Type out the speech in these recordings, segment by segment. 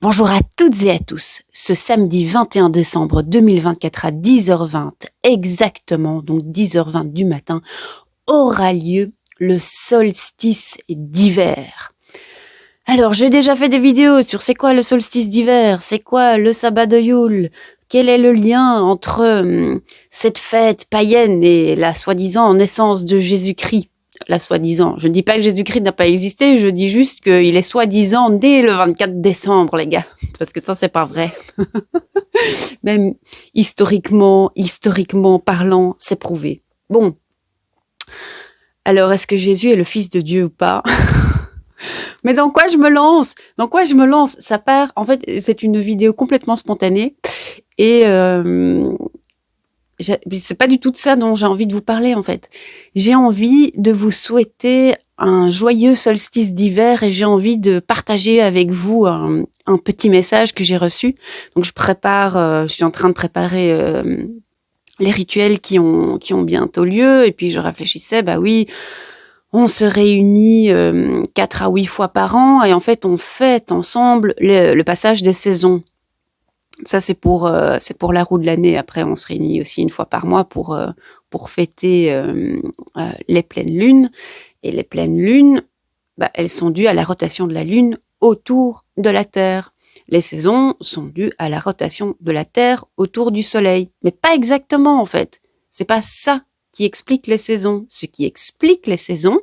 Bonjour à toutes et à tous. Ce samedi 21 décembre 2024 à 10h20, exactement, donc 10h20 du matin, aura lieu le solstice d'hiver. Alors, j'ai déjà fait des vidéos sur c'est quoi le solstice d'hiver, c'est quoi le sabbat de Yule, quel est le lien entre cette fête païenne et la soi-disant naissance de Jésus-Christ. La soi-disant. Je ne dis pas que Jésus-Christ n'a pas existé, je dis juste qu'il est soi-disant né le 24 décembre, les gars. Parce que ça, c'est pas vrai. Même historiquement parlant, c'est prouvé. Bon. Alors, est-ce que Jésus est le fils de Dieu ou pas? Mais dans quoi je me lance? Ça part, en fait, c'est une vidéo complètement spontanée. Et c'est pas du tout de ça dont j'ai envie de vous parler, en fait. J'ai envie de vous souhaiter un joyeux solstice d'hiver et j'ai envie de partager avec vous un petit message que j'ai reçu. Donc, je suis en train de préparer les rituels qui ont bientôt lieu. Et puis, je réfléchissais, bah oui, on se réunit 4 à 8 fois par an et en fait, on fête ensemble le passage des saisons. Ça, c'est pour la roue de l'année. Après, on se réunit aussi une fois par mois pour fêter les pleines lunes. Et les pleines lunes, elles sont dues à la rotation de la Lune autour de la Terre. Les saisons sont dues à la rotation de la Terre autour du Soleil. Mais pas exactement, en fait. C'est pas ça qui explique les saisons. Ce qui explique les saisons,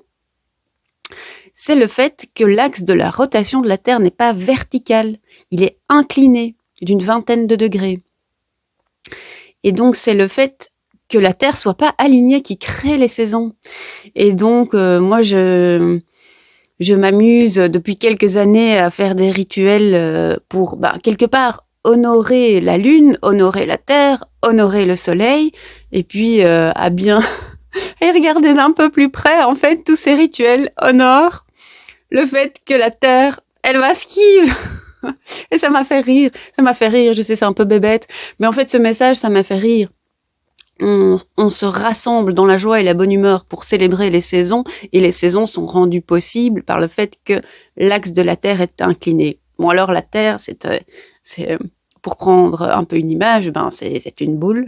c'est le fait que l'axe de la rotation de la Terre n'est pas vertical. Il est incliné d'une vingtaine de degrés. Et donc, c'est le fait que la Terre soit pas alignée qui crée les saisons. Et donc, moi, je m'amuse depuis quelques années à faire des rituels pour, quelque part, honorer la Lune, honorer la Terre, honorer le Soleil, et puis à bien et regarder d'un peu plus près, en fait, tous ces rituels honorent le fait que la Terre, elle va skive. Et ça m'a fait rire, je sais, c'est un peu bébête, mais en fait, ce message, ça m'a fait rire. On se rassemble dans la joie et la bonne humeur pour célébrer les saisons, et les saisons sont rendues possibles par le fait que l'axe de la Terre est incliné. Bon, alors, la Terre, c'est pour prendre un peu une image, c'est une boule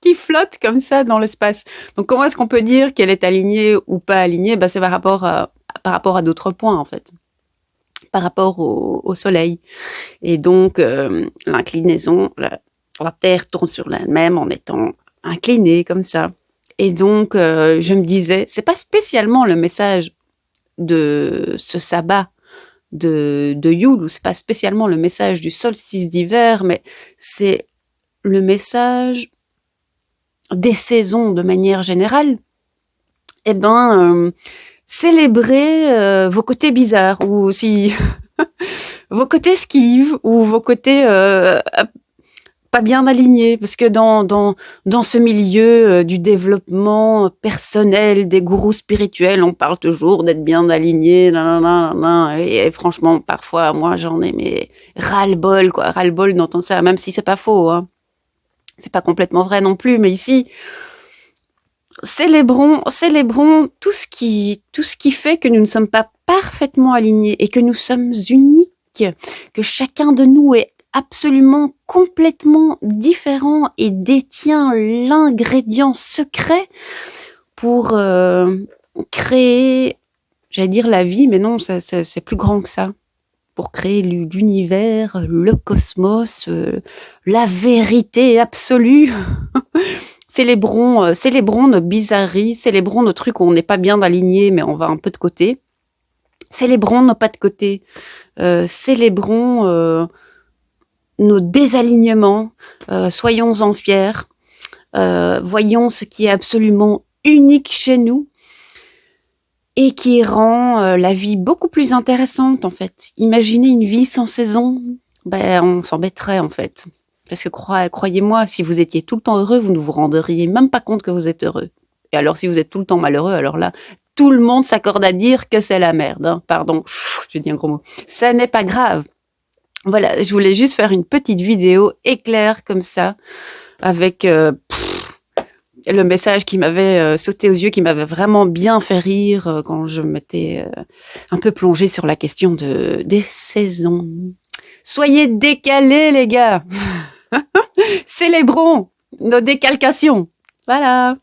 qui flotte comme ça dans l'espace. Donc, comment est-ce qu'on peut dire qu'elle est alignée ou pas alignée? C'est par rapport à d'autres points, en fait. Par rapport au Soleil. Et donc, l'inclinaison, la Terre tourne sur elle-même en étant inclinée comme ça. Et donc, je me disais, c'est pas spécialement le message de ce sabbat de Yule, ou c'est pas spécialement le message du solstice d'hiver, mais c'est le message des saisons de manière générale. Célébrer vos côtés bizarres, ou si vos côtés skives, ou vos côtés pas bien alignés, parce que dans ce milieu du développement personnel, des gourous spirituels, on parle toujours d'être bien aligné, et franchement, parfois, moi, j'en ai ras-le-bol d'entendre ça, même si c'est pas faux, hein. C'est pas complètement vrai non plus, mais ici, célébrons tout ce qui fait que nous ne sommes pas parfaitement alignés et que nous sommes uniques, que chacun de nous est absolument complètement différent et détient l'ingrédient secret pour créer, j'allais dire la vie, mais non, c'est plus grand que ça. Pour créer l'univers, le cosmos, la vérité absolue. Célébrons nos bizarreries, célébrons nos trucs où on n'est pas bien aligné, mais on va un peu de côté. Célébrons nos pas de côté. Célébrons nos désalignements. Soyons-en fiers. Voyons ce qui est absolument unique chez nous et qui rend la vie beaucoup plus intéressante, en fait. Imaginez une vie sans saison, on s'embêterait, en fait. Parce que croyez-moi, si vous étiez tout le temps heureux, vous ne vous rendriez même pas compte que vous êtes heureux. Et alors, si vous êtes tout le temps malheureux, alors là, tout le monde s'accorde à dire que c'est la merde. Hein. Pardon, j'ai dit un gros mot. Ça n'est pas grave. Voilà, je voulais juste faire une petite vidéo éclair comme ça, avec le message qui m'avait sauté aux yeux, qui m'avait vraiment bien fait rire quand je m'étais un peu plongée sur la question des saisons. Soyez décalés, les gars. Célébrons nos décalcations. Voilà.